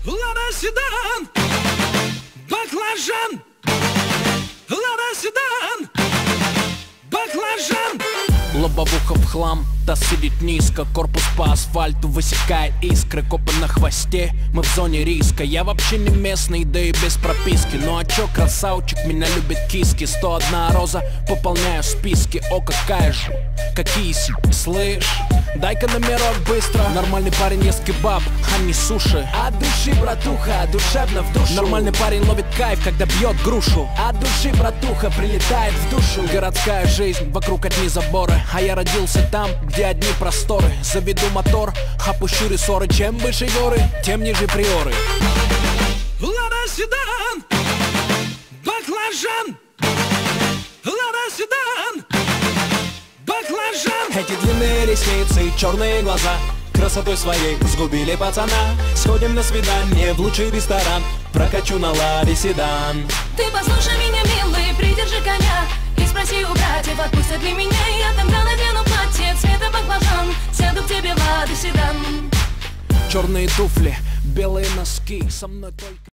Лада седан, баклажан. Лада седан, баклажан. Лобовуха в хлам, та сидит низко. Корпус по асфальту высекает искры. Копы на хвосте, мы в зоне риска. Я вообще не местный, да и без прописки. Ну а чё, красавчик, меня любит киски. 101 роза, пополняю списки. О, какая же, какие слышь, дай-ка номерок быстро. Нормальный парень ест кебаб, а не суши. От души, братуха, душевно в душу. Нормальный парень ловит кайф, когда бьет грушу. От души, братуха, прилетает в душу. Городская жизнь, вокруг одни заборы. А я родился там, где одни просторы. Заведу мотор, опущу рессоры. Чем выше горы, тем ниже приоры. Лада седан, баклажан. Лада седан, баклажан. Эти длинные ресницы, черные глаза красотой своей сгубили пацана. Сходим на свидание в лучший ресторан. Прокачу на ладе седан. Ты послушай меня, милый, придержи коня и спроси у братьев, отпустят ли меня. Я тогда надену платье цвета баклажан, сяду к тебе в Лада седан. Черные туфли, белые носки, со мной только